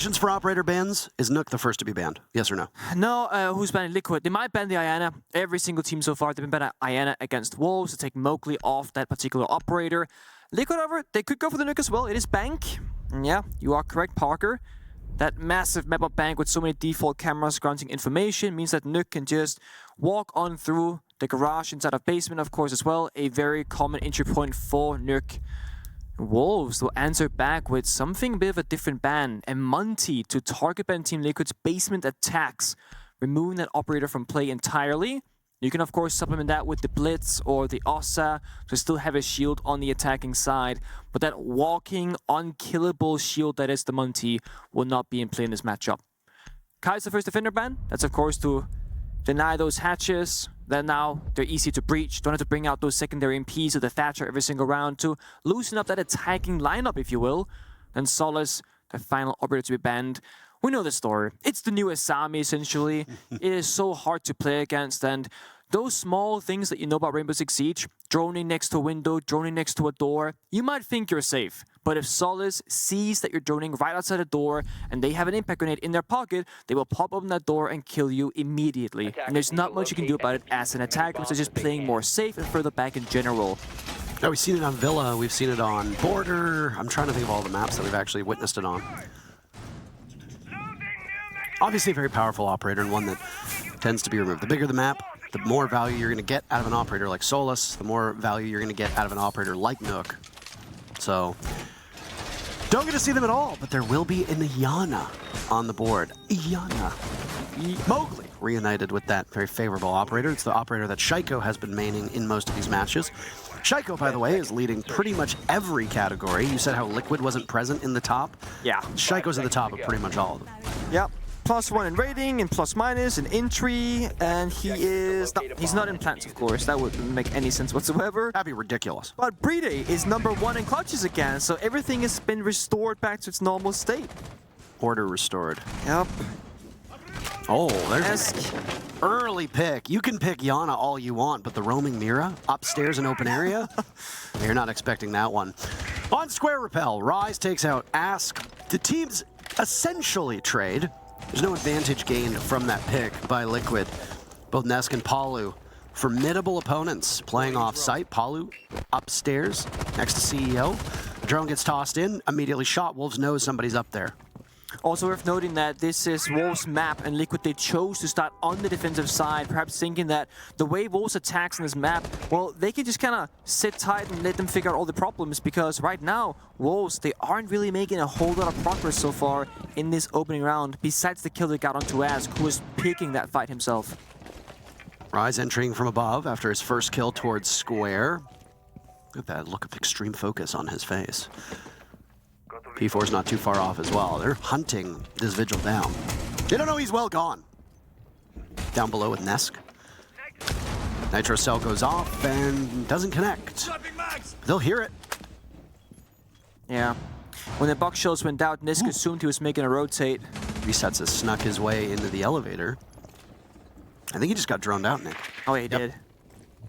For operator bans, is Nook the first to be banned? Yes or no? No, who's banning Liquid? They might ban the Iana. Every single team so far, they've been banning Iana against Wolves to take Mowgli off that particular operator. Liquid, however, they could go for the Nook as well. It is Bank. And yeah, you are correct, Parker. That massive map of Bank with so many default cameras granting information means that Nook can just walk on through the garage inside of basement, of course, as well. A very common entry point for Nook. Wolves will answer back with something a bit of a different ban, a Monty to target ban Team Liquid's basement attacks, removing that operator from play entirely. You can of course supplement that with the Blitz or the Ossa to still have a shield on the attacking side, but that walking, unkillable shield that is the Monty will not be in play in this matchup. Kai's the first defender ban, that's of course to deny those hatches. Then now they're easy to breach. Don't have to bring out those secondary MPs or the Thatcher every single round to loosen up that attacking lineup, if you will. Then Solace, the final operator to be banned. We know the story. It's the new Asami, essentially. It is so hard to play against, and those small things that you know about Rainbow Six Siege, droning next to a window, droning next to a door, you might think you're safe. But if Solace sees that you're droning right outside a door and they have an impact grenade in their pocket, they will pop open that door and kill you immediately. And there's not much you can do about it as an attacker, so just playing more safe and further back in general. Now, we've seen it on Villa, we've seen it on Border. I'm trying to think of all the maps that we've actually witnessed it on. Obviously a very powerful operator and one that tends to be removed. The bigger the map, the more value you're going to get out of an operator like Solus, the more value you're going to get out of an operator like Nook. So, don't get to see them at all, but there will be an Iana on the board. Iana. Mowgli reunited with that very favorable operator. It's the operator that Shinka has been maining in most of these matches. Shinka, by the way, is leading pretty much every category. You said how Liquid wasn't present in the top. Yeah. Shinka's at the top of pretty much all of them. Yep. +1 in rating and +- in entry, and he's not in plants, of course. That wouldn't make any sense whatsoever. That'd be ridiculous. But Bride is #1 in clutches again, so everything has been restored back to its normal state. Order restored. Yep. Oh, there's an early pick. You can pick Yana all you want, but the roaming Mira upstairs in open area? You're not expecting that one. On Square Repel, Rise takes out Ask. The teams essentially trade. There's no advantage gained from that pick by Liquid. Both Nesk and Palu, formidable opponents playing off-site. Palu upstairs next to CEO. Drone gets tossed in, immediately shot. Wolves knows somebody's up there. Also worth noting that this is Wolves' map, and Liquid, they chose to start on the defensive side, perhaps thinking that the way Wolves attacks on this map, well, they can just kind of sit tight and let them figure out all the problems, because right now, Wolves, they aren't really making a whole lot of progress so far in this opening round, besides the kill they got onto Ask, who was picking that fight himself. Rise entering from above after his first kill towards Square. Look at that look of extreme focus on his face. P4's not too far off as well. They're hunting this Vigil down. They don't know he's well gone. Down below with Nesk. Nitro Cell goes off and doesn't connect. They'll hear it. Yeah. When the box shells went out, Nesk assumed he was making a rotate. Resets has snuck his way into the elevator. I think he just got droned out, Nick. Oh, yeah, he did.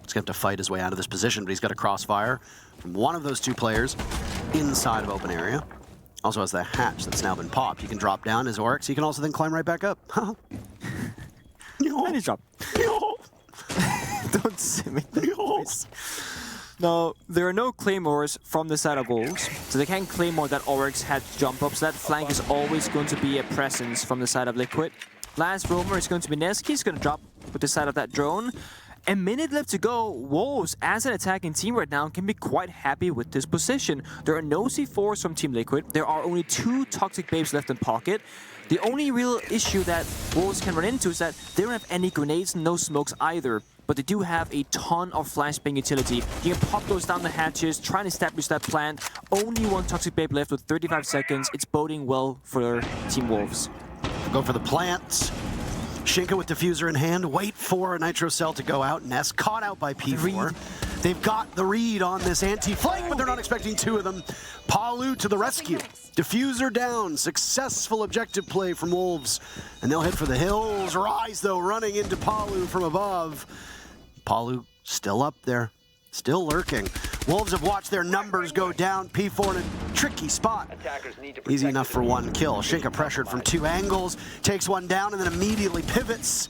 He's going to have to fight his way out of this position, but he's got a crossfire from one of those two players inside of open area. Also has the hatch that's now been popped. He can drop down his Oryx. He can also then climb right back up. And he dropped. Don't say me that voice. No, there are no claymores from the side of Wolves, so they can't claymore that Oryx had jump up, so that flank is always going to be a presence from the side of Liquid. Last roamer is going to be Nesk. He's going to drop with the side of that drone. A minute left to go. Wolves, as an attacking team right now, can be quite happy with this position. There are no C4s from Team Liquid. There are only 2 Toxic Babes left in pocket. The only real issue that Wolves can run into is that they don't have any grenades and no smokes either. But they do have a ton of flashbang utility. You can pop those down the hatches, try and establish that plant. Only 1 Toxic Babe left with 35 seconds. It's boding well for Team Wolves. Go for the plant. Shinka with diffuser in hand, wait for a Nitro Cell to go out. Ness caught out by P4. They've got the read on this anti-flank, but they're not expecting 2 of them. Palu to the rescue. Diffuser down, successful objective play from Wolves. And they'll head for the hills. Rise, though, running into Palu from above. Palu still up there. still lurking. Wolves have watched their numbers go down. P4 in a tricky spot. Easy enough for one kill. Shinka pressured from 2 angles, takes one down and then immediately pivots.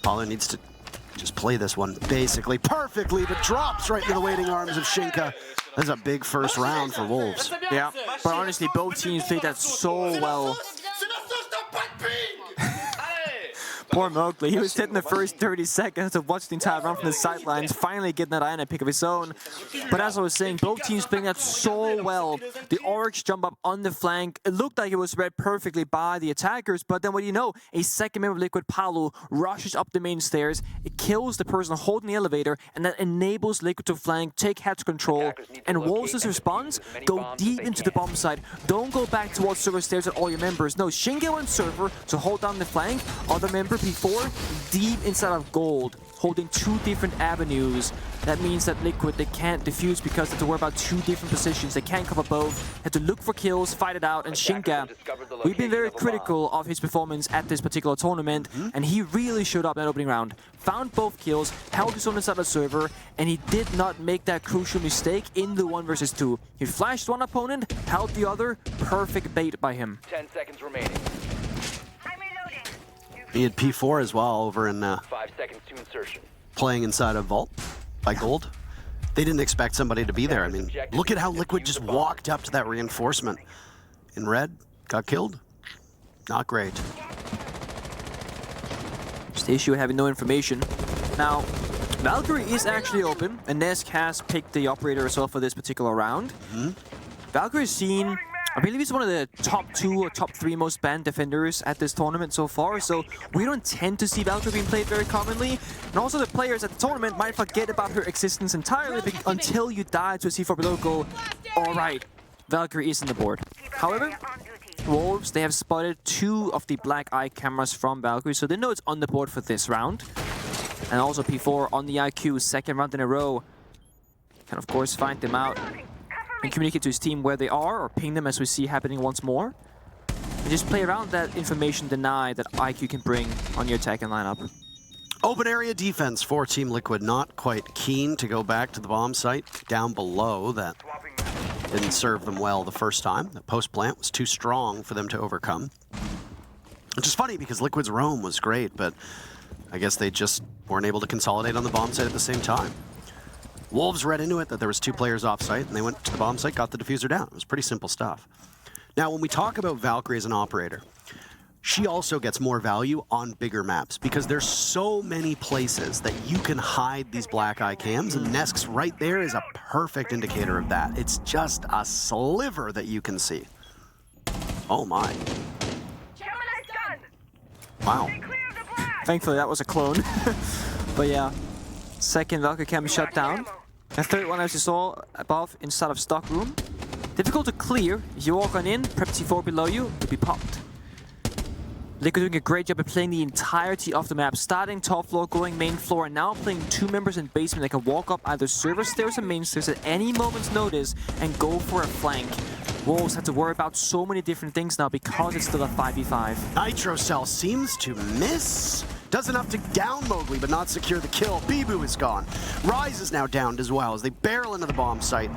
Paulo needs to just play this one basically perfectly, but drops right into the waiting arms of Shinka. That's a big first round for Wolves. Yeah, but honestly, both teams played that so well. Poor Mowgli, he was sitting the first 30 seconds to watch the entire run from the sidelines, finally getting that Iana pick of his own. But as I was saying, both teams playing that so well. The Oryx jump up on the flank, it looked like it was read perfectly by the attackers, but then what do you know? A second member of Liquid, Paulo, rushes up the main stairs, it kills the person holding the elevator, and that enables Liquid to flank, take head control, and Wolves' response, go deep into the bomb site. Don't go back towards server stairs at all your members. No, Shinka went server to hold down the flank, other member P4 deep inside of gold, holding 2 different avenues. That means that Liquid, they can't defuse because they have to worry about 2 different positions. They can't cover both. They have to look for kills, fight it out, and Shinka, we've been very critical of his performance at this particular tournament, and he really showed up in that opening round. Found both kills, held his own inside the server, and he did not make that crucial mistake in the 1 versus 2. He flashed one opponent, held the other, perfect bait by him. 10 seconds remaining. He had P4 as well over in 5 seconds to insertion. playing inside of Vault by Gold. They didn't expect somebody to be there. I mean, look at how Liquid just walked up to that reinforcement. In red, got killed. Not great. Just the issue of having no information. Now, Valkyrie is actually open, and Nesk has picked the operator as well for this particular round. Valkyrie is seen, I believe he's one of the top 2 or top 3 most banned defenders at this tournament so far, so we don't tend to see Valkyrie being played very commonly. And also the players at the tournament might forget about her existence entirely until you die to a C4 below goal. Alright, Valkyrie is on the board. However, Wolves, they have spotted 2 of the black eye cameras from Valkyrie, so they know it's on the board for this round. And also P4 on the IQ, 2nd round in a row. Can of course find them out and communicate to his team where they are, or ping them as we see happening once more. And just play around that information deny that IQ can bring on your attacking lineup. Open area defense for Team Liquid, not quite keen to go back to the bomb site down below. That didn't serve them well the first time. The post plant was too strong for them to overcome. Which is funny because Liquid's roam was great, but I guess they just weren't able to consolidate on the bomb site at the same time. Wolves read into it that there was 2 players off site, and they went to the bomb site, got the diffuser down. It was pretty simple stuff. Now, when we talk about Valkyrie as an operator, she also gets more value on bigger maps because there's so many places that you can hide these black eye cams, and Nesk's right there is a perfect indicator of that. It's just a sliver that you can see. Oh my. Wow. Thankfully, that was a clone. But yeah, 2nd Valkyrie cam shut down. The 3rd one, as you saw above, inside of stock room. Difficult to clear. If you walk on in, prep T4 below you, you'll be popped. Liquid doing a great job of playing the entirety of the map, starting top floor, going main floor, and now playing 2 members in basement that can walk up either server stairs or main stairs at any moment's notice and go for a flank. Wolves have to worry about so many different things now because it's still a 5v5. Nitrocell seems to miss. Does enough to down Mowgli, but not secure the kill. Bibu is gone. Rise is now downed as well as they barrel into the bomb site.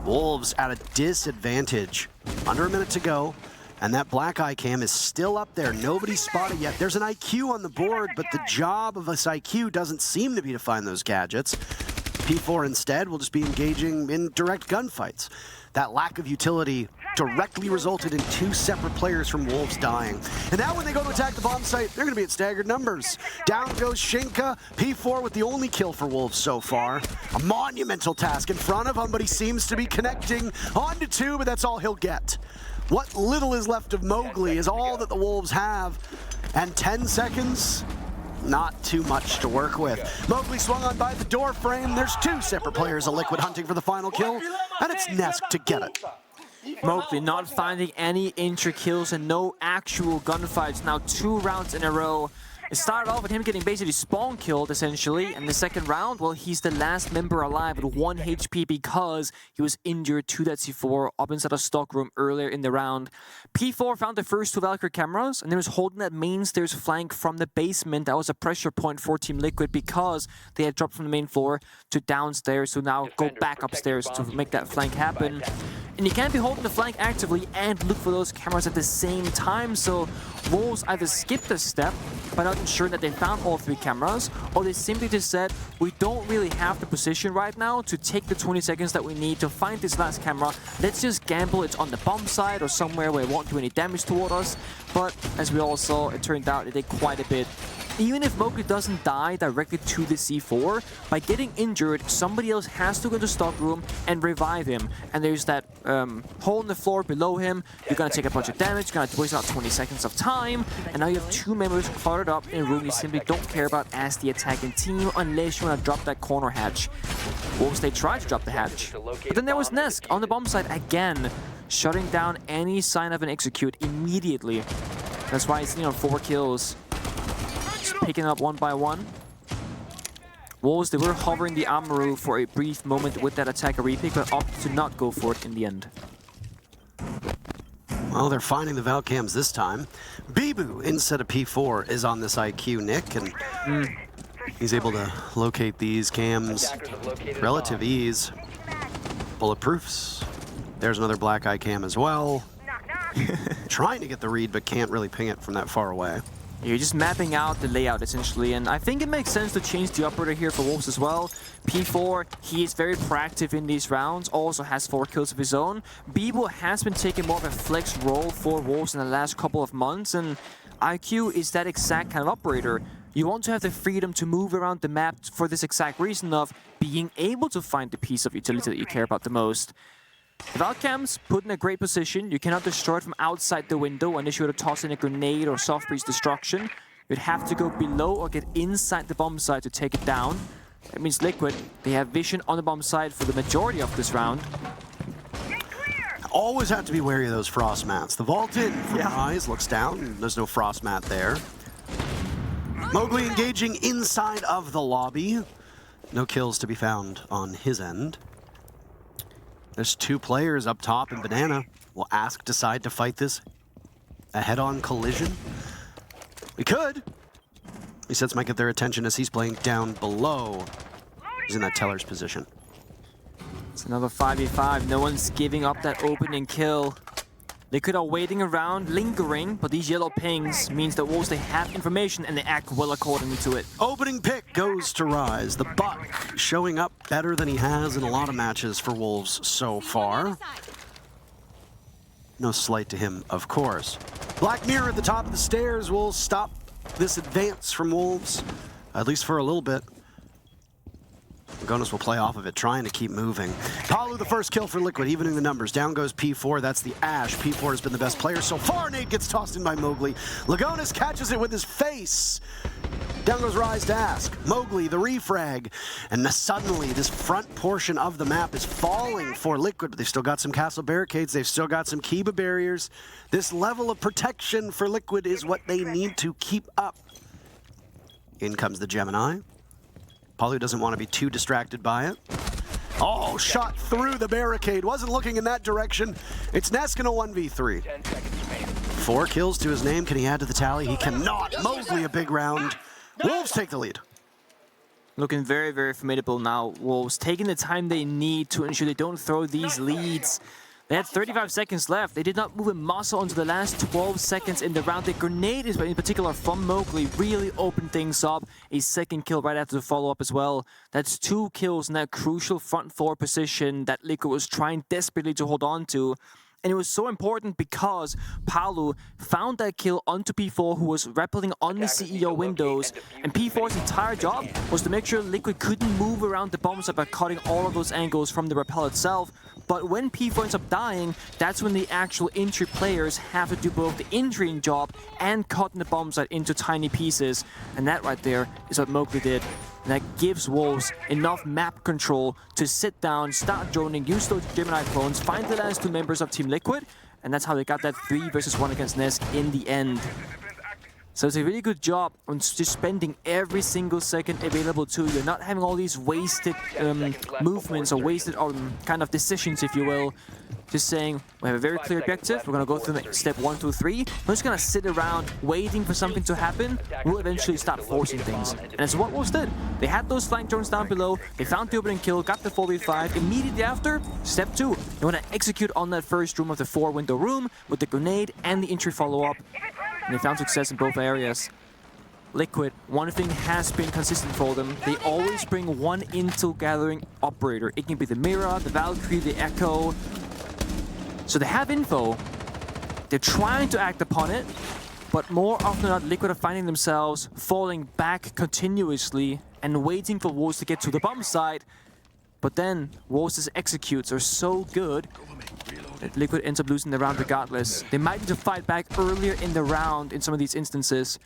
Wolves at a disadvantage. Under a minute to go, and that black eye cam is still up there. Nobody's spotted yet. There's an IQ on the board, but the job of this IQ doesn't seem to be to find those gadgets. P4 instead will just be engaging in direct gunfights. That lack of utility directly resulted in 2 separate players from Wolves dying. And now when they go to attack the bomb site, they're going to be at staggered numbers. Down goes Shinka, P4 with the only kill for Wolves so far. A monumental task in front of him, but he seems to be connecting onto 2, but that's all he'll get. What little is left of Mowgli is all that the Wolves have. And 10 seconds? Not too much to work with. Mowgli swung on by the door frame. There's 2 separate players of Liquid hunting for the final kill, and it's Nesk to get it. Mowgli not finding any intra kills and no actual gunfights. Now 2 rounds in a row. It started off with him getting basically spawn killed, essentially, and the second round, well, he's the last member alive with 1 HP because he was injured to that C4 up inside a stockroom earlier in the round. P4 found the first 2 Valkyrie cameras, and they was holding that main stairs flank from the basement. That was a pressure point for Team Liquid because they had dropped from the main floor to downstairs, so now go back upstairs to make that flank happen. And you can't be holding the flank actively and look for those cameras at the same time, so Wolves either skipped a step by not ensuring that they found all 3 cameras, or they simply just said, we don't really have the position right now to take the 20 seconds that we need to find this last camera. Let's just gamble it's on the bomb side or somewhere where it won't do any damage toward us. But as we all saw, it turned out it did quite a bit. Even if Mowgli doesn't die directly to the C4, by getting injured, somebody else has to go to the stockroom and revive him. And there's that hole in the floor below him. You're gonna take a bunch of damage, gonna waste about 20 seconds of time, and now you have 2 members cluttered up in a room you simply don't care about as the attacking team unless you wanna drop that corner hatch. Wolves, they tried to drop the hatch. But then there was Nesk on the bomb side again, shutting down any sign of an execute immediately. That's why he's sitting on 4 kills. Picking up 1 by 1. Wolves, they were hovering the Amaru for a brief moment with that attacker repick, but opted to not go for it in the end. Well, they're finding the Valcams this time. Bibu, instead of P4, is on this IQ Nick, and he's able to locate these cams relative ease. Bulletproofs. There's another black eye cam as well. Trying to get the read, but can't really ping it from that far away. You're just mapping out the layout, essentially, and I think it makes sense to change the operator here for Wolves as well. P4, he is very proactive in these rounds, also has 4 kills of his own. Bibu has been taking more of a flex role for Wolves in the last couple of months, and IQ is that exact kind of operator. You want to have the freedom to move around the map for this exact reason of being able to find the piece of utility that you care about the most. The Valcams put in a great position. You cannot destroy it from outside the window unless you were to toss in a grenade or soft breeze destruction. You'd have to go below or get inside the bomb site to take it down. That means Liquid, they have vision on the bomb site for the majority of this round. Always have to be wary of those frost mats. The vault in from eyes looks down. There's no frost mat there. Mowgli engaging inside of the lobby. No kills to be found on his end. There's 2 players up top, and Banana will decide to fight this a head-on collision. We could. He says might get their attention as he's playing down below. He's in that teller's position. It's another 5v5. No one's giving up that opening kill. They could are waiting around, lingering, but these yellow pings means that Wolves, they have information and they act well accordingly to it. Opening pick goes to Rise. The Buck showing up better than he has in a lot of matches for Wolves so far. No slight to him, of course. Black Mirror at the top of the stairs will stop this advance from Wolves, at least for a little bit. Gonas will play off of it, trying to keep moving. Palu, the first kill for Liquid, evening the numbers. Down goes P4, that's the Ash. P4 has been the best player so far. Nade gets tossed in by Mowgli. Lagonas catches it with his face. Down goes Rise to Ask. Mowgli, the refrag. And suddenly, this front portion of the map is falling for Liquid. They've still got some castle barricades. They've still got some Kiba barriers. This level of protection for Liquid is what they need to keep up. In comes the Gemini. Palu doesn't want to be too distracted by it. Oh, shot through the barricade. Wasn't looking in that direction. It's Nesk in a 1v3. 4 kills to his name. Can he add to the tally? He cannot. Mowgli a big round. Wolves take the lead. Looking very, very formidable now. Wolves taking the time they need to ensure they don't throw these leads. They had 35 seconds left. They did not move a muscle until the last 12 seconds in the round. The grenade is in particular from Mowgli really opened things up. A second kill right after the follow-up as well. That's 2 kills in that crucial front 4 position that Liquid was trying desperately to hold on to. And it was so important because Palu found that kill onto P4, who was rappelling on the CEO windows. And P4's entire job was to make sure Liquid couldn't move around the bomb site by cutting all of those angles from the rappel itself. But when P4 ends up dying, that's when the actual entry players have to do both the injuring job and cutting the bomb site into tiny pieces. And that right there is what Mowgli did. And that gives Wolves enough map control to sit down, start droning, use those Gemini clones, find the last 2 members of Team Liquid, and that's how they got that 3 versus 1 against Nesk in the end. So it's a really good job on just spending every single second available to you, not having all these wasted movements or wasted kind of decisions, if you will. Just saying, we have a very clear objective, we're going to go through step 1, 2, 3. We're just going to sit around waiting for something to happen. We'll eventually start forcing things. And it's what Wolves did. They had those flank drones down below, they found the opening kill, got the 4v5. Immediately after, step 2, they want to execute on that first room of the 4-window room with the grenade and the entry follow-up. And they found success in both areas. Liquid, one thing has been consistent for them. They always bring one intel gathering operator. It can be the Mira, the Valkyrie, the Echo. So they have info. They're trying to act upon it. But more often than not, Liquid are finding themselves falling back continuously and waiting for Wolves to get to the bomb site. But then Wolves' executes are so good that Liquid ends up losing the round regardless. They might need to fight back earlier in the round in some of these instances.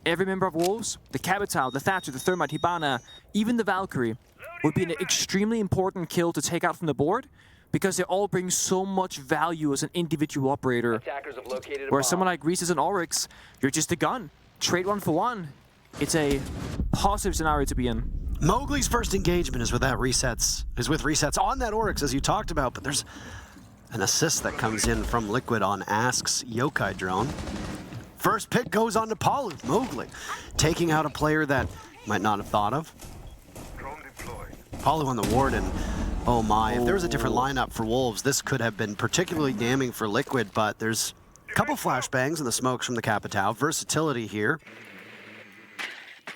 Every member of Wolves, the Capital, the Thatcher, the Thermite, Hibana, even the Valkyrie, would be an extremely important kill to take out from the board because they all bring so much value as an individual operator. Whereas someone like Reese's and Oryx, you're just a gun. Trade 1 for 1. It's a positive scenario to be in. Mowgli's first engagement is with resets on that Oryx, as you talked about, but there's an assist that comes in from Liquid on Ask's Yokai drone. First pick goes on to Palu, Mowgli, taking out a player that might not have thought of. Palu on the Warden. Oh my, if there was a different lineup for Wolves, this could have been particularly damning for Liquid, but there's a couple flashbangs in the smokes from the Capital. Versatility here.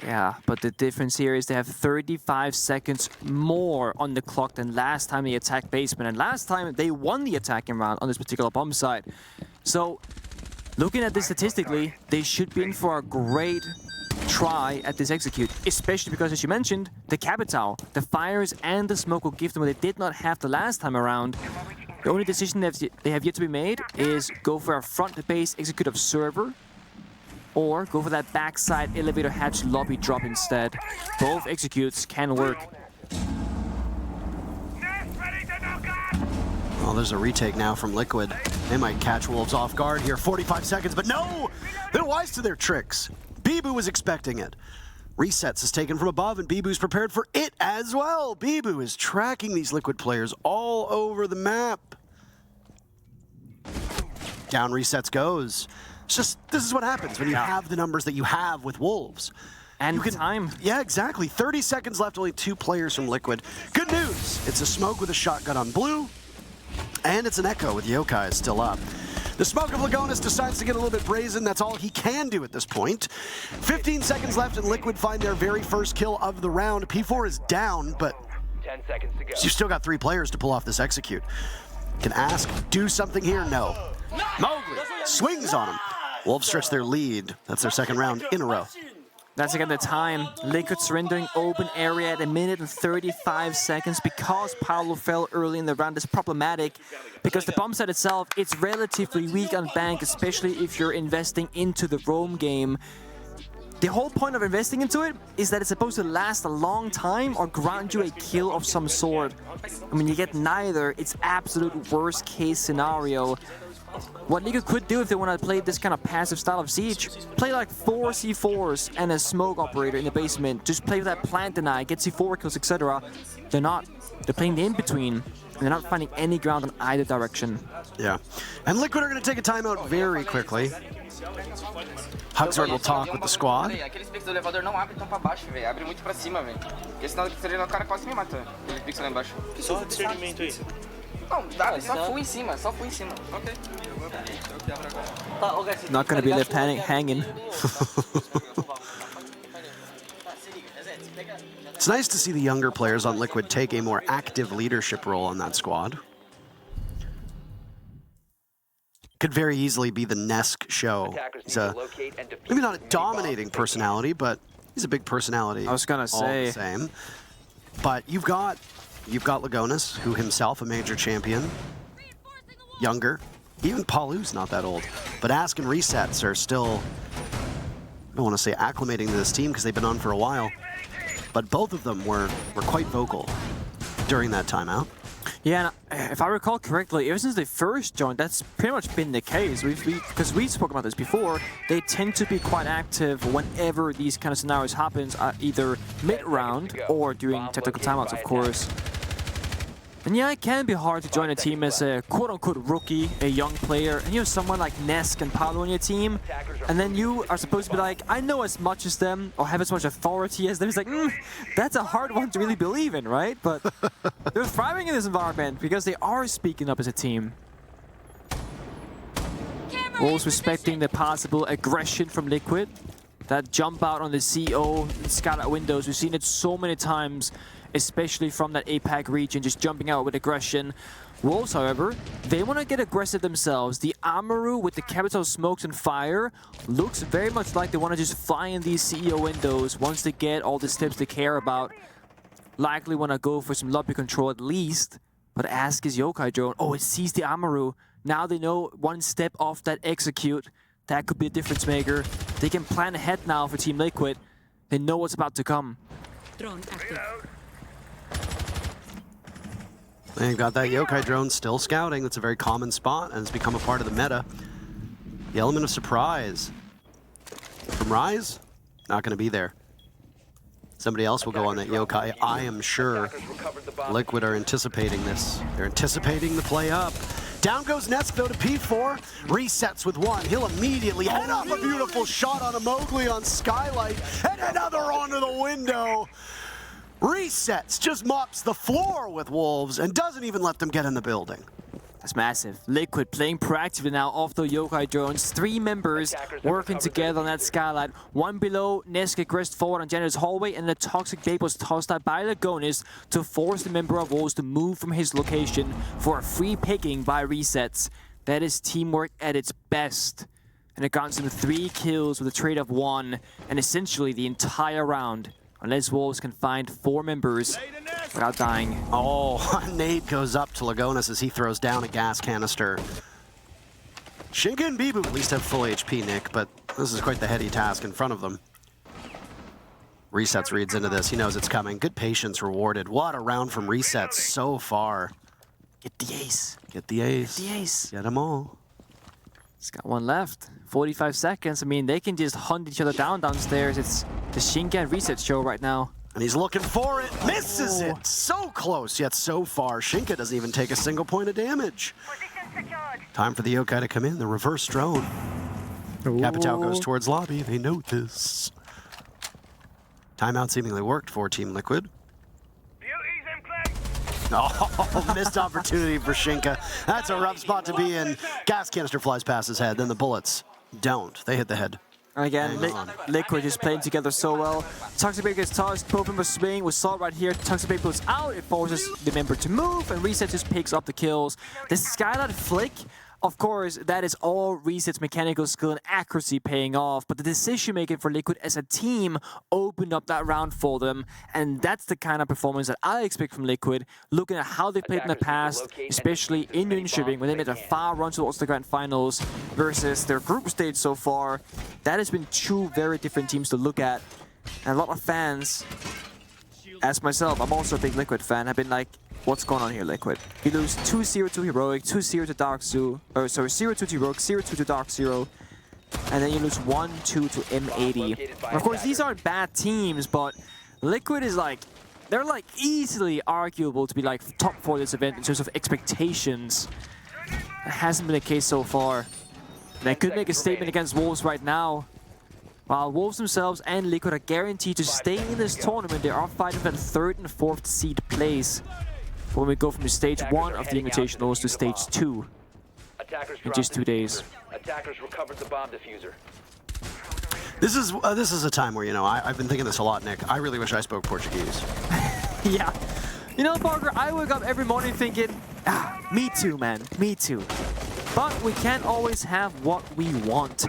Yeah, but the difference here is they have 35 seconds more on the clock than last time they attacked basement. And last time they won the attacking round on this particular bomb site. So, looking at this statistically, they should be in for a great try at this execute. Especially because, as you mentioned, the Capital, the fires and the smoke will give them what they did not have the last time around. The only decision they have yet to be made is go for a front-based execute of server, or go for that backside elevator hatch lobby drop instead. Both executes can work. Well, there's a retake now from Liquid. They might catch Wolves off guard here. 45 seconds, but no! They're wise to their tricks. Bibu was expecting it. Resets is taken from above, and Bibu's prepared for it as well. Bibu is tracking these Liquid players all over the map. Down resets goes. It's just, this is what happens when you have the numbers that you have with Wolves. And time. Yeah, exactly. 30 seconds left, only 2 players from Liquid. Good news, it's a smoke with a shotgun on blue, and it's an Echo with Yokai still up. The smoke of Lagonis decides to get a little bit brazen. That's all he can do at this point. 15 seconds left, and Liquid find their very first kill of the round. P4 is down, but 10 seconds to go. you've still got 3 players to pull off this execute. Can Ask do something here? No. Mowgli swings on him. Wolves stretch their lead. That's their second round in a row. That's again the time. Liquid surrendering open area at 1 minute and 35 seconds because Paolo fell early in the round is problematic because the bomb site itself, it's relatively weak on bank, especially if you're investing into the roam game. The whole point of investing into it is that it's supposed to last a long time or grant you a kill of some sort. And when you get neither, it's absolute worst case scenario. What Liquid could do if they want to play this kind of passive style of siege, play like 4 C4s and a smoke operator in the basement. Just play with that plant deny, get C4 kills, etc. They're not. They're playing the in-between, and they're not finding any ground in either direction. Yeah. And Liquid are going to take a timeout very quickly. Hugsard will talk with the squad. Aqueles picks do elevador não abrem tão pra baixo, velho. Abre muito pra cima, velho. Porque senão o cara quase me mata. Aquele pix lá embaixo. Só discernimento aí. Não, dá, só full em cima, Ok. Not going to be left hanging. It's nice to see the younger players on Liquid take a more active leadership role on that squad. Could very easily be the Nesk show. He's maybe not a dominating personality, but he's a big personality. I was gonna say. All the same. But you've got Lagonis, who himself a major champion. Younger. Even Palu's not that old. But Ask and Resets are still, I don't want to say acclimating to this team because they've been on for a while. But both of them were quite vocal during that timeout. Yeah, and if I recall correctly, ever since they first joined, that's pretty much been the case. Because we spoke about this before, they tend to be quite active whenever these kind of scenarios happens, either mid-round or during tactical timeouts, of course. And yeah, it can be hard to join a team as a quote-unquote rookie, a young player, and you have someone like Nesk and Paolo on your team, and then you are supposed to be like, I know as much as them, or have as much authority as them. It's like, that's a hard one to really believe in, right? But they're thriving in this environment because they are speaking up as a team. Wolves respecting the possible aggression from Liquid. That jump out on the CO Skylight windows, we've seen it so many times, especially from that APAC region, just jumping out with aggression. Wolves, however, they want to get aggressive themselves. The Amaru with the capital smokes and fire looks very much like they want to just fly in these CEO windows once they get all the steps they care about. Likely want to go for some lobby control at least, but ask his Yokai drone. Oh, it sees the Amaru. Now they know one step off that execute. That could be a difference maker. They can plan ahead now for Team Liquid. They know what's about to come. Drone active. They've got that Yokai drone still scouting. That's a very common spot, and it's become a part of the meta. The element of surprise from Rise, not going to be there. Somebody else will go on that Yokai. I am sure Liquid are anticipating this. They're anticipating the play up. Down goes Nesk, though, to P4. Resets with one. He'll immediately head off a beautiful shot on a Mowgli on Skylight, and another onto the window. Resets, just mops the floor with Wolves and doesn't even let them get in the building. That's massive. Liquid playing proactively now off the Yokai drones. 3 members working together on that Skylight. One below, Nesk aggressed forward on Janitor's hallway, and the Toxic Vape was tossed out by Lagonis to force the member of Wolves to move from his location for a free picking by Resets. That is teamwork at its best. And it got him 3 kills with a trade of 1, and essentially the entire round. Unless Wolves can find 4 members without dying. Oh, nade goes up to Lagonis as he throws down a gas canister. Shinka and Bibu at least have full HP, Nick, but this is quite the heady task in front of them. Resets reads into this. He knows it's coming. Good patience rewarded. What a round from Resets so far. Get the ace. Get the ace. Get the ace. Get them all. He's got 1 left. 45 seconds. I mean, they can just hunt each other down downstairs. It's the Shinka and Reset show right now. And he's looking for it. Misses it. So close, yet so far. Shinka doesn't even take a single point of damage. Time for the Yokai to come in. The reverse drone. Capital goes towards lobby. They notice. Timeout seemingly worked for Team Liquid. Oh, missed opportunity for Shinka. That's a rough spot to be in. Gas canister flies past his head, then the bullets don't. They hit the head. And again, Liquid is playing together so well. Toxic Vape gets tossed, both members swing with Salt right here. Toxic Vape goes out, it forces the member to move, and Reset just picks up the kills. The Skylight flick, of course, that is all Reset's mechanical skill and accuracy paying off, but the decision making for Liquid as a team opened up that round for them, and that's the kind of performance that I expect from Liquid, looking at how they played in the past, especially in Jönköping, when they made a far run towards the grand finals versus their group stage so far. That has been 2 very different teams to look at, and a lot of fans, as myself, I'm also a big Liquid fan, have been like, what's going on here, Liquid? You lose 2-0 to Heroic, 2-0 to Dark Zoo, or sorry, 0-2 to Heroic, 0-2 to Dark Zero, and then you lose 1-2 to M80. And of course, these aren't bad teams, but Liquid is like, they're like easily arguable to be like top 4 this event in terms of expectations. It hasn't been the case so far. They could make a statement against Wolves right now. While Wolves themselves and Liquid are guaranteed to stay in this tournament, they are fighting for the 3rd and 4th seed place. When we go from stage 1 of the Invitationals to stage 2 in just 2 days. Attackers recovered the bomb diffuser. This is a time where, you know, I've been thinking this a lot, Nick. I really wish I spoke Portuguese. Yeah. You know, Parker, I wake up every morning thinking, me too, man, me too. But we can't always have what we want.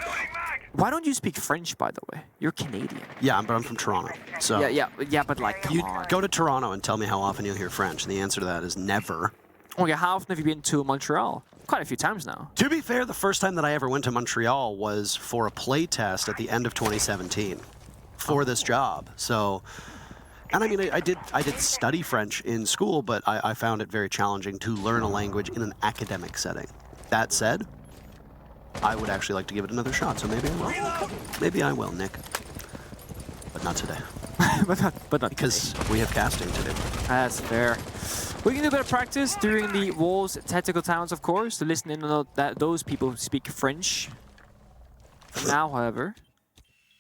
Why don't you speak French, by the way? You're Canadian. Yeah, but I'm from Toronto. So Yeah, but like, come on. Go to Toronto and tell me how often you'll hear French, and the answer to that is never. Okay, how often have you been to Montreal? Quite a few times now. To be fair, the first time that I ever went to Montreal was for a play test at the end of 2017 for this job. So And I mean, I did study French in school, but I found it very challenging to learn a language in an academic setting. That said, I would actually like to give it another shot, so maybe I will. Maybe I will, Nick. But not today. but not because we have casting to do. That's fair. We can do a bit of practice during the WOL's tactical towns, of course, to listen in on that those people who speak French. For now, however,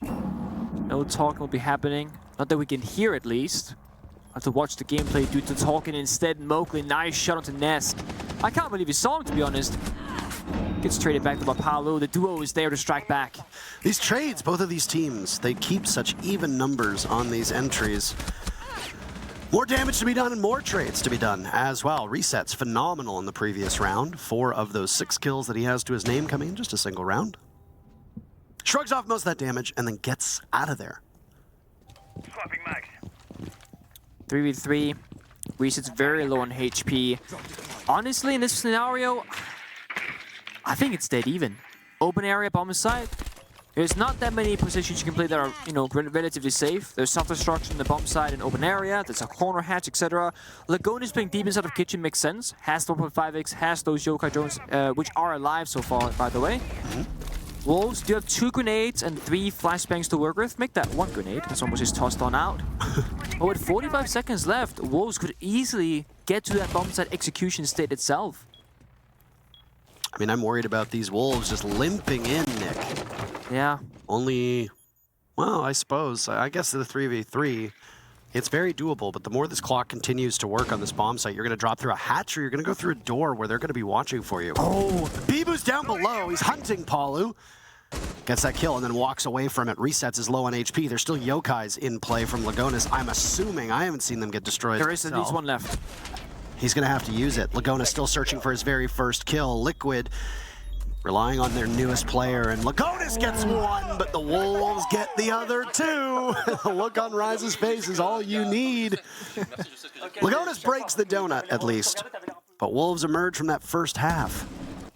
no talking will be happening. Not that we can hear, at least. I have to watch the gameplay due to talking instead. Mowgli, nice shot onto Nesk. I can't believe he saw him, to be honest. Gets traded back to Palu. The duo is there to strike back. These trades, both of these teams, they keep such even numbers on these entries. More damage to be done and more trades to be done as well. Resets phenomenal in the previous round. 4 of those 6 kills that he has to his name coming in just a single round. Shrugs off most of that damage and then gets out of there. 3v3. Resets very low on HP. Honestly, in this scenario, I think it's dead even. Open area, bomb site. There's not that many positions you can play that are, you know, relatively safe. There's self-destruction in the bomb site and open area. There's a corner hatch, etc. Lagonis playing deep inside of kitchen makes sense. Has the 1.5x, has those yokai drones, which are alive so far, by the way. Wolves do have 2 grenades and 3 flashbangs to work with. Make that 1 grenade. It's almost just tossed on out. But with 45 seconds left, Wolves could easily get to that bomb site execution state itself. I mean, I'm worried about these Wolves just limping in, Nick. Yeah. Only, well, I suppose, I guess the 3v3, it's very doable, but the more this clock continues to work on this bomb site, you're going to drop through a hatch or you're going to go through a door where they're going to be watching for you. Oh, Bibu's down below. He's hunting Palu. Gets that kill and then walks away from it. Resets is low on HP. There's still yokais in play from Lagonis. I'm assuming. I haven't seen them get destroyed. There is at least 1 left. He's going to have to use it. Lagonis still searching for his very first kill. Liquid relying on their newest player, and Lagonis gets 1, but the Wolves get the other 2. The look on Rise's face is all you need. Lagonis breaks the donut, at least. But Wolves emerge from that first half.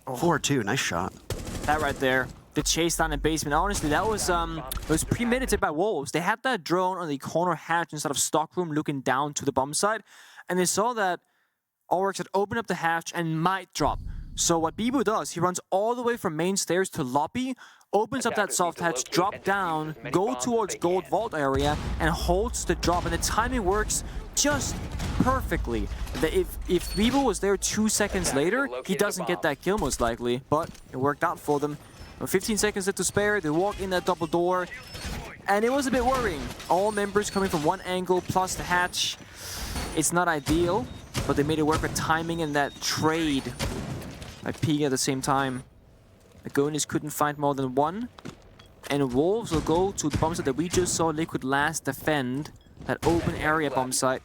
4-2, nice shot. That right there. The chase down in basement. Honestly, that was premeditated by Wolves. They had that drone on the corner hatch instead of stockroom looking down to the bomb site, and they saw that Oryx had opened up the hatch and might drop. So what Bibu does, he runs all the way from main stairs to lobby, opens up that soft hatch, drop down, go towards gold vault area, and holds the drop. And the timing works just perfectly. If Bibu was there 2 seconds later, he doesn't get that kill most likely. But it worked out for them. 15 seconds left to spare, they walk in that double door. And it was a bit worrying. All members coming from one angle plus the hatch. It's not ideal, but they made it work with timing and that trade. By peeking at the same time. Agonis couldn't find more than 1. And Wolves will go to the bomb site that we just saw Liquid last defend. That open area bomb site.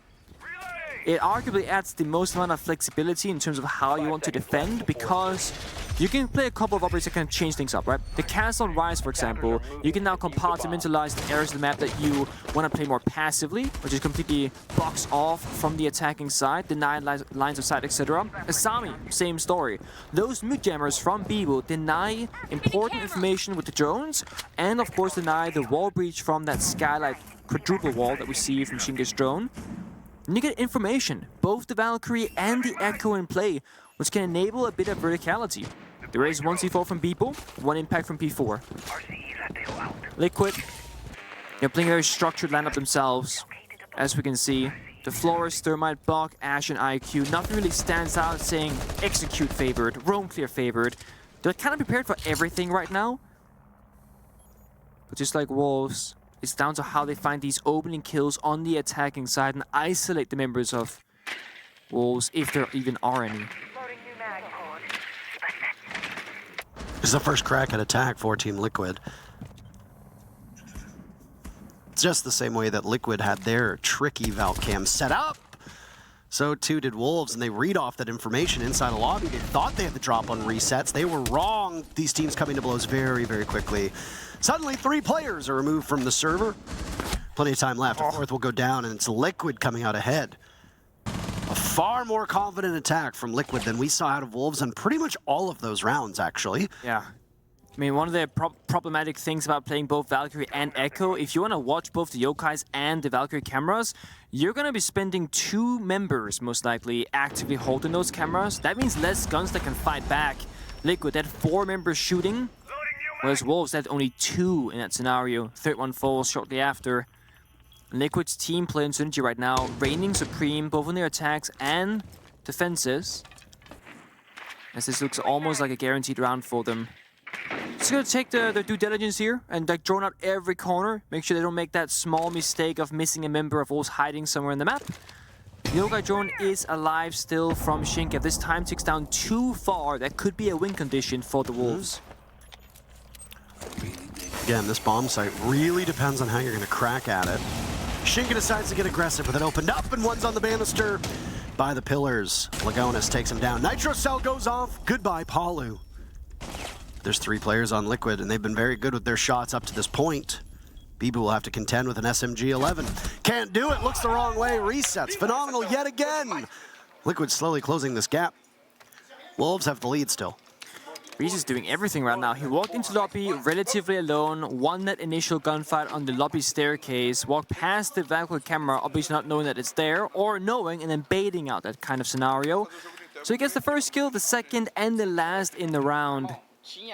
It arguably adds the most amount of flexibility in terms of how you want to defend, because you can play a couple of operators that can change things up, right? The castle on Rise, for example, you can now compartmentalize the areas of the map that you want to play more passively, which is completely box off from the attacking side, deny lines of sight, etc. Asami, same story. Those mid jammers from Bibu deny important information with the drones, and of course deny the wall breach from that skylight quadruple wall that we see from Shinka's drone. And you get information, both the Valkyrie and the Echo in play, which can enable a bit of verticality. There is 1 C4 from Bibu, 1 impact from P4. Liquid, they're playing a very structured lineup themselves, as we can see. The Flores, Thermite, Bog, Ash, and IQ, nothing really stands out saying execute favored, roam clear favored. They're kind of prepared for everything right now. But just like Wolves, it's down to how they find these opening kills on the attacking side and isolate the members of Wolves, if there even are any. This is the first crack at attack for Team Liquid. It's just the same way that Liquid had their tricky Valcam set up. So too did Wolves, and they read off that information inside a lobby. They thought they had the drop on resets. They were wrong. These teams coming to blows very, very quickly. Suddenly, 3 players are removed from the server. Plenty of time left. A 4th will go down, and it's Liquid coming out ahead. A far more confident attack from Liquid than we saw out of Wolves on pretty much all of those rounds, actually. Yeah. I mean, one of the problematic things about playing both Valkyrie and Echo, if you want to watch both the Yokais and the Valkyrie cameras, you're going to be spending 2 members, most likely, actively holding those cameras. That means less guns that can fight back. Liquid had 4 members shooting, whereas Wolves had only 2 in that scenario. Third one falls shortly after. Liquid's team play in Synergy right now, reigning supreme both on their attacks and defenses, as this looks almost like a guaranteed round for them. Just gonna take their due diligence here and like drone out every corner, make sure they don't make that small mistake of missing a member of Wolves hiding somewhere in the map. The Yokai drone is alive still from Shinka. If this time ticks down too far, that could be a win condition for the Wolves. Again, this bomb site really depends on how you're going to crack at it. Shinka decides to get aggressive with it opened up, and one's on the banister by the pillars. Lagonis takes him down. Nitro Cell goes off. Goodbye, Palu. There's 3 players on Liquid, and they've been very good with their shots up to this point. Bibu will have to contend with an SMG-11. Can't do it, looks the wrong way, resets. Phenomenal yet again. Liquid slowly closing this gap. Wolves have the lead still. Reese is doing everything right now. He walked into lobby relatively alone, won that initial gunfight on the lobby staircase, walked past the Valkyrie camera, obviously not knowing that it's there, or knowing and then baiting out that kind of scenario. So he gets the first kill, the second, and the last in the round. You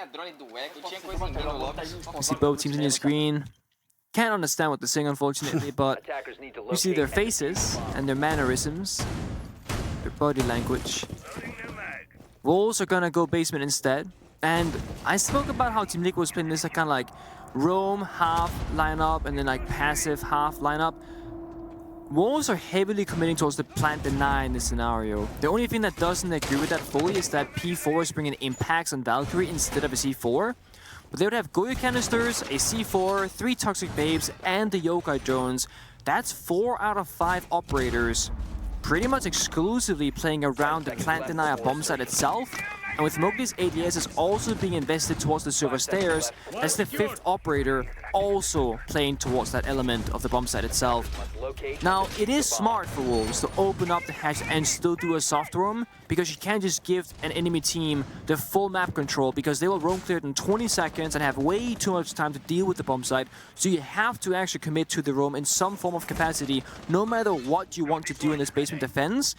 see both teams in your screen. Can't understand what they're saying, unfortunately, but you see their faces and their mannerisms, their body language. Wolves are gonna go basement instead. And I spoke about how Team Liquid was playing this kind of like roam half lineup and then like passive half lineup. Wolves are heavily committing towards the plant deny in this scenario. The only thing that doesn't agree with that fully is that P4 is bringing impacts on Valkyrie instead of a C4. But they would have Goyo canisters, a C4, 3 toxic babes, and the Yokai drones. That's 4 out of 5 operators pretty much exclusively playing around the plant denier bomb site itself. And with Mowgli's ADS is also being invested towards the server stairs, as the 5th operator also playing towards that element of the bomb site itself. Now, it is smart for Wolves to open up the hatch and still do a soft roam, because you can't just give an enemy team the full map control, because they will roam clear it in 20 seconds and have way too much time to deal with the bomb site. So you have to actually commit to the roam in some form of capacity, no matter what you want to do in this basement defense.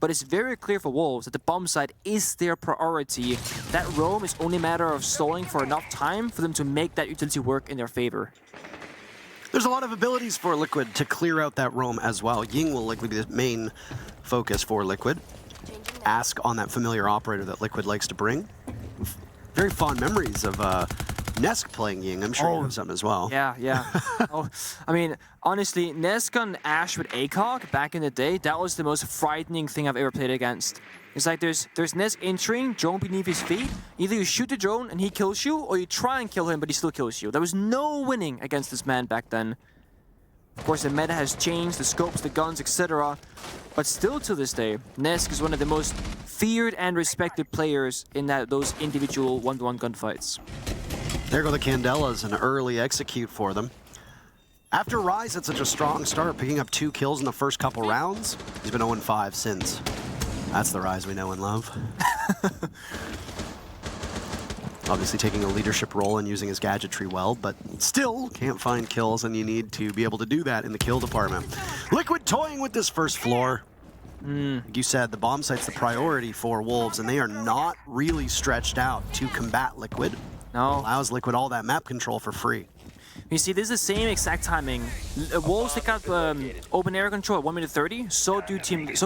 But it's very clear for Wolves that the bomb site is their priority. That roam is only a matter of stalling for enough time for them to make that utility work in their favor. There's a lot of abilities for Liquid to clear out that roam as well. Ying will likely be the main focus for Liquid. Ask on that familiar operator that Liquid likes to bring. Very fond memories of Nesk playing Ying. I'm sure you have some as well. Yeah. I mean, honestly, Nesk on Ashe with ACOG back in the day, that was the most frightening thing I've ever played against. It's like there's Nesk entering, drone beneath his feet. Either you shoot the drone and he kills you, or you try and kill him but he still kills you. There was no winning against this man back then. Of course, the meta has changed, the scopes, the guns, etc. But still to this day, Nesk is one of the most feared and respected players in those individual one-to-one gunfights. There go the Candelas, an early execute for them. After Rise had such a strong start, picking up 2 kills in the first couple rounds, he's been 0-5 since. That's the Rise we know and love. Obviously taking a leadership role and using his gadgetry well, but still can't find kills, and you need to be able to do that in the kill department. Liquid toying with this first floor. Like you said, the bomb site's the priority for Wolves, and they are not really stretched out to combat Liquid. No. Allows Liquid all that map control for free. You see, this is the same exact timing. Wolves take out open area control at 1:30. So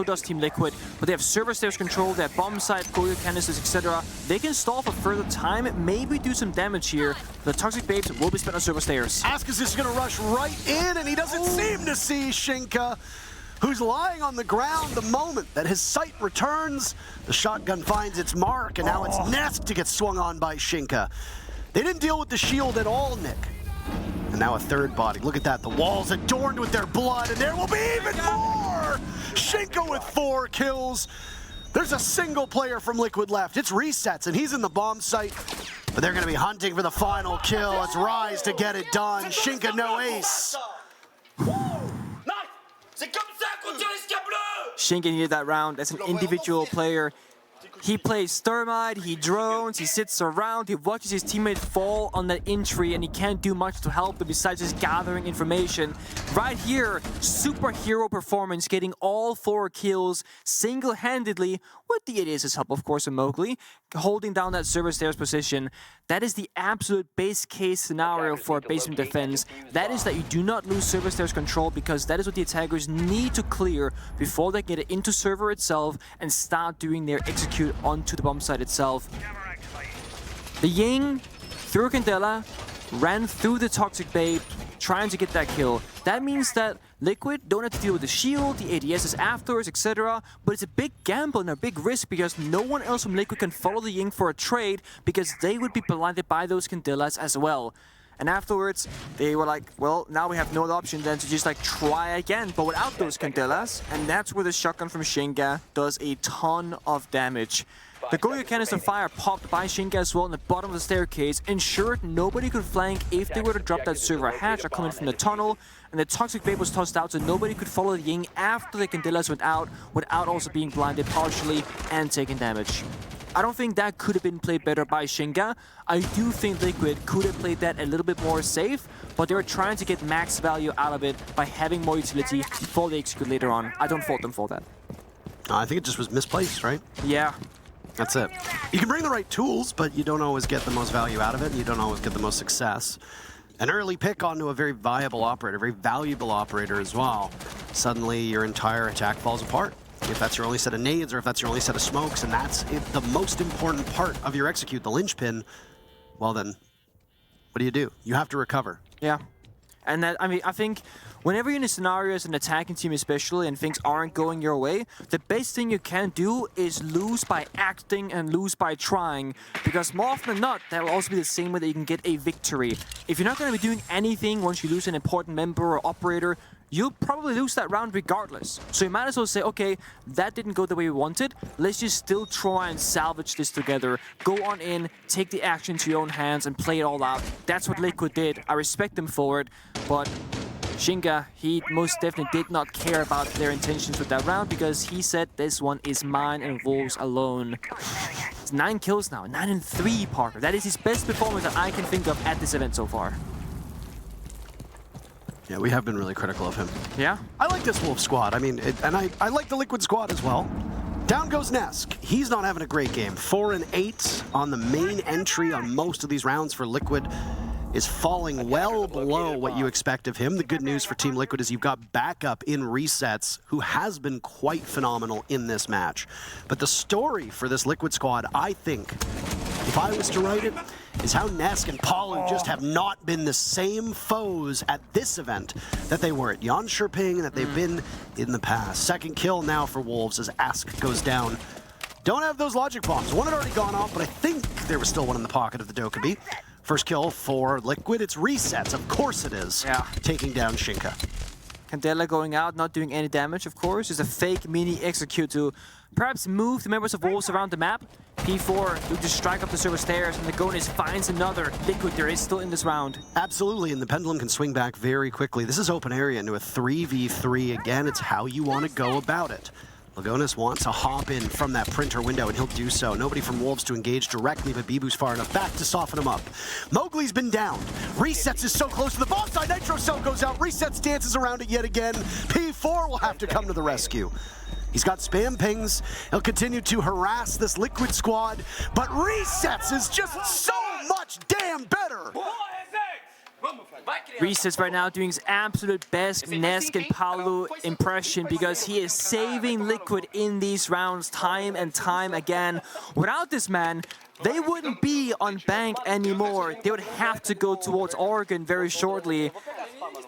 does Team Liquid. But they have server stairs control, they have bomb site, Goyo canisters, etc. They can stall for further time, maybe do some damage here. The toxic babes will be spent on server stairs. Askus is going to rush right in, and he doesn't seem to see Shinka, who's lying on the ground the moment that his sight returns. The shotgun finds its mark, and now it's Nesk to get swung on by Shinka. They didn't deal with the shield at all, Nick. And now a third body. Look at that. The walls adorned with their blood, and there will be even more! Shinka with 4 kills. There's a single player from Liquid left. It's Resets, and he's in the bomb site. But they're going to be hunting for the final kill. It's Rise to get it done. Shinka no ace. Shinka needed that round as an individual player. He plays Thermite, he drones, he sits around, he watches his teammate fall on that entry, and he can't do much to help them besides just gathering information. Right here, superhero performance, getting all 4 kills single-handedly, with the ADS's help, of course, and Mowgli, holding down that server stairs position. That is the absolute base case scenario for basement defense. That is that you do not lose server stairs control, because that is what the attackers need to clear before they get it into server itself and start doing their execute onto the bomb site itself. The Ying, through Candela, ran through the toxic bait, trying to get that kill. That means that Liquid don't have to deal with the shield, the ADSs afterwards, etc. But it's a big gamble and a big risk, because no one else from Liquid can follow the Ying for a trade, because they would be blinded by those Candelas as well. And afterwards, they were like, well, now we have no other option than to just like try again, but without those Candelas. And that's where the shotgun from Shinka does a ton of damage. The Goyo canister fire popped by Shinka as well on the bottom of the staircase ensured nobody could flank if they were to drop that server hatch or come in from the tunnel. And the toxic bait was tossed out so nobody could follow the Ying after the Candelas went out without also being blinded partially and taking damage. I don't think that could have been played better by Shinka. I do think Liquid could have played that a little bit more safe, but they were trying to get max value out of it by having more utility before they execute later on. I don't fault them for that. I think it just was misplaced, right? Yeah. That's it. You can bring the right tools, but you don't always get the most value out of it, and you don't always get the most success. An early pick onto a very viable operator, very valuable operator as well. Suddenly, your entire attack falls apart. If that's your only set of nades, or if that's your only set of smokes, and that's the most important part of your execute, the linchpin, well then, what do? You have to recover. Yeah. And that, I mean, I think whenever you're in a scenario as an attacking team especially and things aren't going your way, the best thing you can do is lose by acting and lose by trying. Because more often than not, that will also be the same way that you can get a victory. If you're not going to be doing anything once you lose an important member or operator, you'll probably lose that round regardless. So you might as well say, okay, that didn't go the way we wanted. Let's just still try and salvage this together. Go on in, take the action to your own hands and play it all out. That's what Liquid did. I respect them for it, but Shinka, he most definitely did not care about their intentions with that round, because he said this one is mine and Wolves alone. It's 9 kills now, 9 and 3, Parker. That is his best performance that I can think of at this event so far. Yeah, we have been really critical of him. Yeah? I like this Wolf squad. I mean, I like the Liquid squad as well. Down goes Nesk. He's not having a great game. 4 and 8 on the main entry on most of these rounds for Liquid is falling well below what you expect of him. The good news for Team Liquid is you've got backup in Resets, who has been quite phenomenal in this match. But the story for this Liquid squad, I think, if I was to write it, is how Nesk and Palu just have not been the same foes at this event that they were at Yanshirping and that they've been in the past. Second kill now for Wolves as Ask goes down. Don't have those logic bombs. One had already gone off, but I think there was still one in the pocket of the Dokkaebi. First kill for Liquid, it's Resets, of course it is. Yeah. Taking down Shinka. Candela going out, not doing any damage, of course. Just a fake mini execute to perhaps move the members of Wolves around the map. P4 look to strike up the server stairs, and the Gonis finds another. Liquid, there is still in this round. Absolutely, and the pendulum can swing back very quickly. This is open area into a 3v3. Again, it's how you want to go about it. Lagonis wants to hop in from that printer window, and he'll do so. Nobody from Wolves to engage directly, but Bibu's far enough back to soften him up. Mowgli's been downed. Resets is so close to the bomb side. Nitro Cell goes out. Resets dances around it yet again. P4 will have to come to the rescue. He's got spam pings. He'll continue to harass this Liquid squad, but Resets is just so much damn better. Resets right now doing his absolute best Nesk and Palu impression, because he is saving Liquid in these rounds time and time again. Without this man, they wouldn't be on bank anymore. They would have to go towards Oregon very shortly.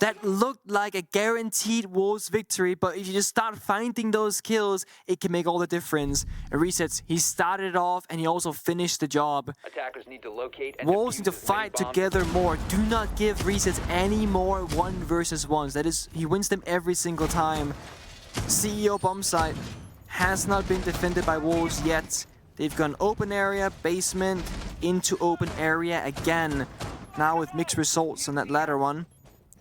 That looked like a guaranteed Wolves victory, but if you just start finding those kills, it can make all the difference. And Resets, he started it off and he also finished the job. Attackers need to locate and Wolves need to fight together more. Do not give Resets any more 1v1s. That is, he wins them every single time. CEO bomb site has not been defended by Wolves yet. They've gone open area, basement, into open area again. Now with mixed results on that latter one.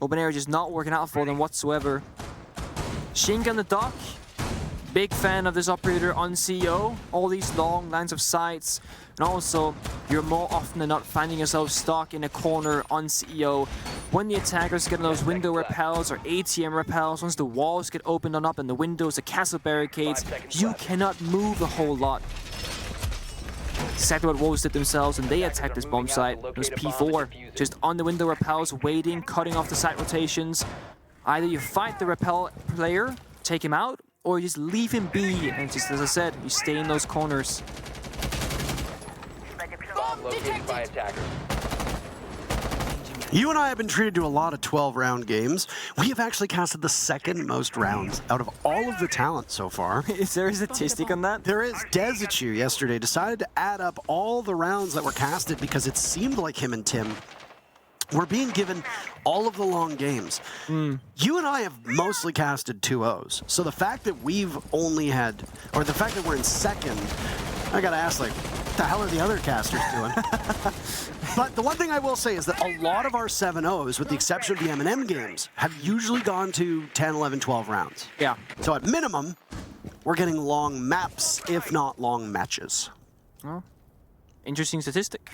Open area just not working out for them whatsoever. Shinka on the dock. Big fan of this operator on CEO. All these long lines of sights. And also, you're more often than not finding yourself stuck in a corner on CEO. When the attackers get those window repels or ATM repels, once the walls get opened up and the windows, the castle barricades, you cannot move a whole lot. Exactly what Wolves did themselves, and they attacked this bomb site. It was P4, just on the window repels, waiting, cutting off the site rotations. Either you fight the repel player, take him out, or you just leave him be, and just as I said, you stay in those corners. Bomb located by attackers. You and I have been treated to a lot of 12-round games. We have actually casted the second most rounds out of all of the talent so far. Is there a statistic on that? There is. Dezichu yesterday decided to add up all the rounds that were casted because it seemed like him and Tim were being given all of the long games. You and I have mostly casted 2-0s. So the fact that we've only had, or the fact that we're in second, I gotta ask, like, what the hell are the other casters doing? But the one thing I will say is that a lot of our 7-0s, with the exception of the M&M games, have usually gone to 10, 11, 12 rounds. Yeah. So at minimum, we're getting long maps, if not long matches. Well, interesting statistic.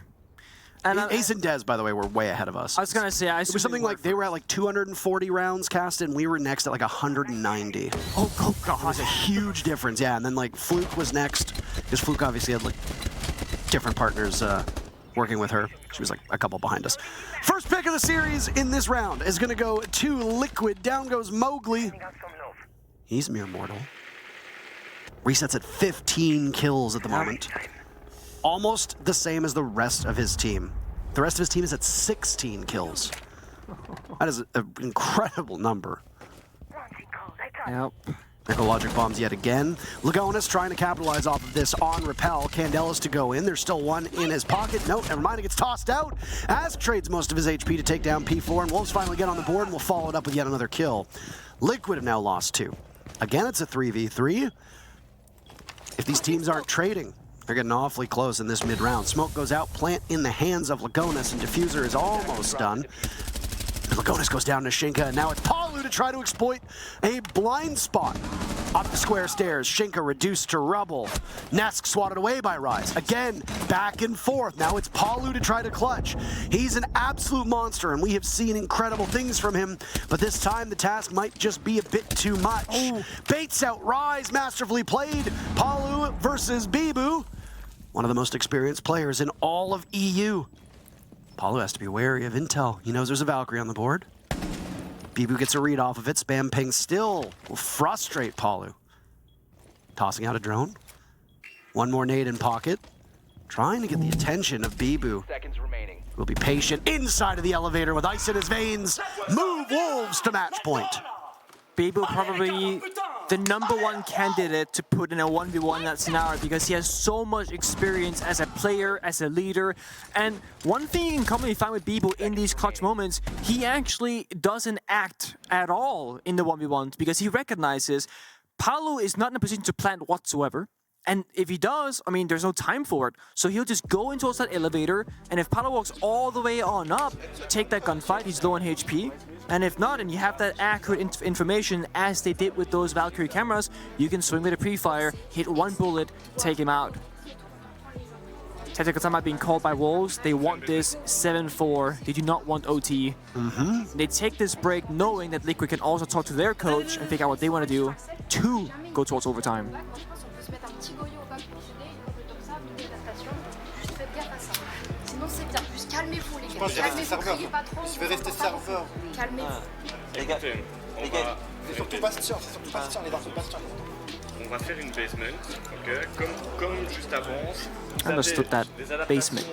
And Ace and Dez, by the way, were way ahead of us. I was gonna say, It was something like they were at like 240 rounds casted, and we were next at like 190. Oh god. It was a huge difference, yeah. And then like Fluke was next, because Fluke obviously had like different partners working with her. She was like a couple behind us. First pick of the series in this round is gonna go to Liquid. Down goes Mowgli. He's mere mortal. Resets at 15 kills at the moment. Almost the same as the rest of his team. The rest of his team is at 16 kills. That is an incredible number. Yep. There go logic bombs yet again. Lagonis trying to capitalize off of this on repel. Candelas to go in. There's still one in his pocket. Nope, never mind. It gets tossed out. As trades most of his HP to take down P4, and Wolves finally get on the board and will follow it up with yet another kill. Liquid have now lost 2. Again, it's a 3v3. If these teams aren't trading, they're getting awfully close in this mid-round. Smoke goes out, plant in the hands of Lagonis, and Diffuser is almost done. Lagonis goes down to Shinka, and now it's Palu to try to exploit a blind spot. Up the square stairs, Shinka reduced to rubble. Nesk swatted away by Rise. Again, back and forth. Now it's Palu to try to clutch. He's an absolute monster, and we have seen incredible things from him, but this time the task might just be a bit too much. Oh. Baits out Rise, masterfully played. Palu versus Bibu, one of the most experienced players in all of EU. Palu has to be wary of intel. He knows there's a Valkyrie on the board. Bibu gets a read off of it. Spam ping still will frustrate Palu. Tossing out a drone. One more nade in pocket. Trying to get the attention of Bibu. Seconds remaining. Will be patient inside of the elevator with ice in his veins. Move Wolves to match point. Bibu probably the #1 candidate to put in a 1v1 in that scenario because he has so much experience as a player, as a leader. And one thing you can commonly find with Bibu in these clutch moments, he actually doesn't act at all in the 1v1s because he recognizes Palu is not in a position to plant whatsoever. And if he does, I mean, there's no time for it. So he'll just go into that elevator, and if Palu walks all the way on up, take that gunfight, he's low on HP. And if not, and you have that accurate information as they did with those Valkyrie cameras, you can swing with a pre-fire, hit one bullet, take him out. Tactical timeout being called by Wolves. They want this 7-4. They do not want OT. They take this break knowing that Liquid can also talk to their coach and figure out what they want to do to go towards overtime. Calmez-vous les gars, calmez-vous, criez pas trop. Je vais rester serveur. Calmez-vous. Les gars, c'est surtout Bastien, les dark Bastien. On va faire une basement, ok, comme juste avant. Understood that. Basement.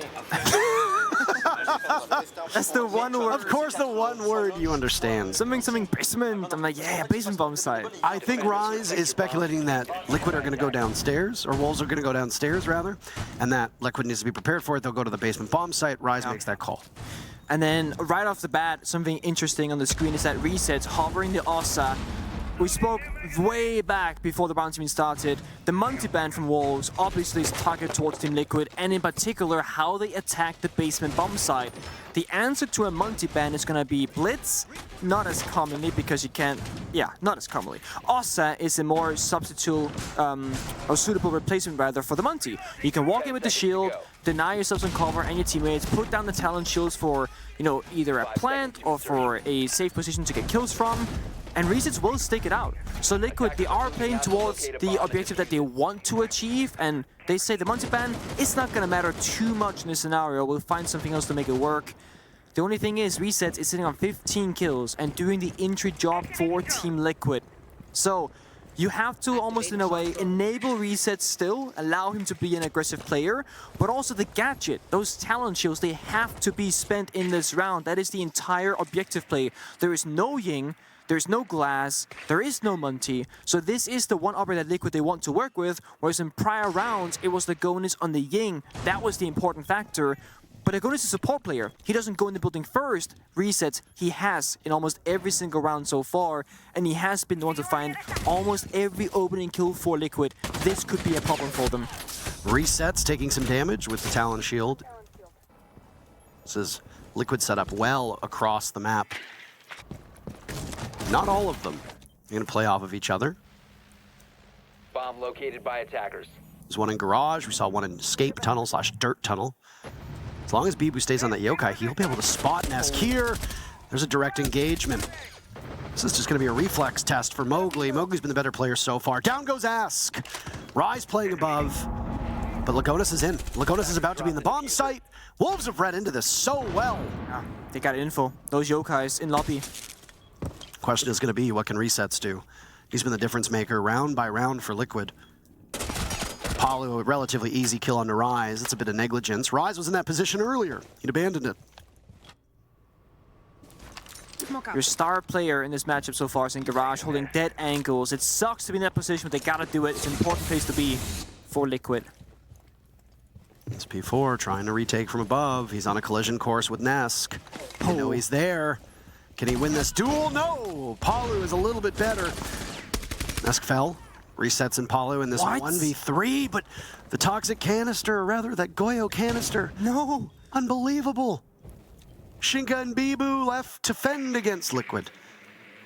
That's the one word. Of course, the one word you understand. Something basement. I'm like, yeah, basement bomb site. I think Rise is speculating that Liquid are going to go downstairs, or Wolves are going to go downstairs, rather, and that Liquid needs to be prepared for it. They'll go to the basement bomb site. Rise makes that call. And then, right off the bat, something interesting on the screen is that resets hovering the Osa we spoke way back before the round even started. The multi-ban from Wolves obviously is targeted towards Team Liquid, and in particular how they attack the basement bomb site. The answer to a multi-ban is going to be Blitz, not as commonly because you can't, not as commonly. Ossa is a more substitute or suitable replacement rather for the multi. You can walk in with the shield, deny yourself some cover and your teammates, put down the talent shields for, either a plant or for a safe position to get kills from, and resets will stick it out. So Liquid, they are playing towards the objective that they want to achieve, and they say the multi-ban, it's not going to matter too much in this scenario. We'll find something else to make it work. The only thing is, Resets is sitting on 15 kills and doing the entry job for Team Liquid. So you have to almost in a way enable Resets still, allow him to be an aggressive player, but also the gadget, those talent shields, they have to be spent in this round. That is the entire objective play. There is no Ying, there's no Glass, there is no Munty, so this is the one operator that Liquid they want to work with, whereas in prior rounds it was the Agonis on the Ying. That was the important factor. But Agonis is a support player. He doesn't go in the building first. Resets, he has in almost every single round so far, and he has been the one to find almost every opening kill for Liquid. This could be a problem for them. Resets taking some damage with the Talon Shield. This is Liquid set up well across the map. Not all of them. They're going to play off of each other. Bomb located by attackers. There's one in garage. We saw one in escape tunnel / dirt tunnel. As long as Bibu stays on that yokai, he'll be able to spot Nesk here. There's a direct engagement. This is just going to be a reflex test for Mowgli. Mowgli's been the better player so far. Down goes Ask. Rise playing above. But Lagonis is in. Lagonis is about to be in the bomb site. Wolves have read into this so well. Yeah, they got info. Those yokais in lobby. Question is going to be, what can Resets do? He's been the difference maker round by round for Liquid. Palu, a relatively easy kill onto Rise. It's a bit of negligence. Rise was in that position earlier. He'd abandoned it. Your star player in this matchup so far is in garage, holding dead angles. It sucks to be in that position, but they gotta do it. It's an important place to be for Liquid. It's P4 trying to retake from above. He's on a collision course with Nesk. You know he's there. Can he win this duel? No! Palu is a little bit better. Nesk fell. Resets in Palu in this 1v3, but the toxic canister, or rather that Goyo canister. No! Unbelievable. Shinka and Bibu left to fend against Liquid.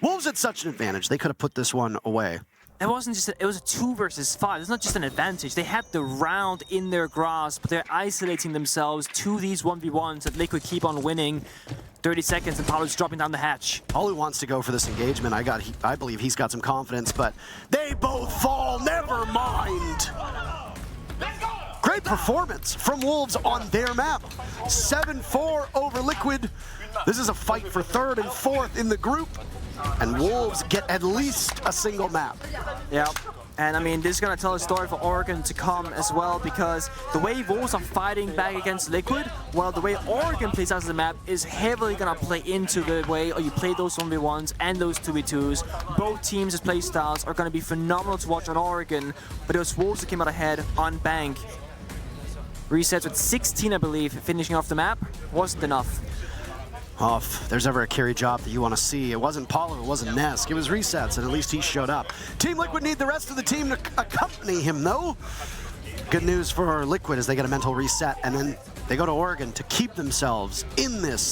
Wolves had such an advantage, they could have put this one away. It wasn't just, it was a 2 versus 5. It's not just an advantage. They had the round in their grasp, but they're isolating themselves to these 1v1s that Liquid keep on winning. 30 seconds and Palu's dropping down the hatch. Palu wants to go for this engagement. I believe he's got some confidence, but they both fall. Never mind. Great performance from Wolves on their map. 7-4 over Liquid. This is a fight for 3rd and 4th in the group, and Wolves get at least a single map. Yeah. And I mean, this is going to tell a story for Oregon to come as well, because the way Wolves are fighting back against Liquid, well, the way Oregon plays out of the map is heavily going to play into the way you play those 1v1s and those 2v2s. Both teams' play styles are going to be phenomenal to watch on Oregon, but it was Wolves that came out ahead on Bank. Resets with 16, I believe, finishing off the map. Wasn't enough. Oh, if there's ever a carry job that you want to see, it wasn't Palu, it wasn't Nesk, it was Resets, and at least he showed up. Team Liquid need the rest of the team to accompany him, though. Good news for Liquid is they get a mental reset, and then they go to Oregon to keep themselves in this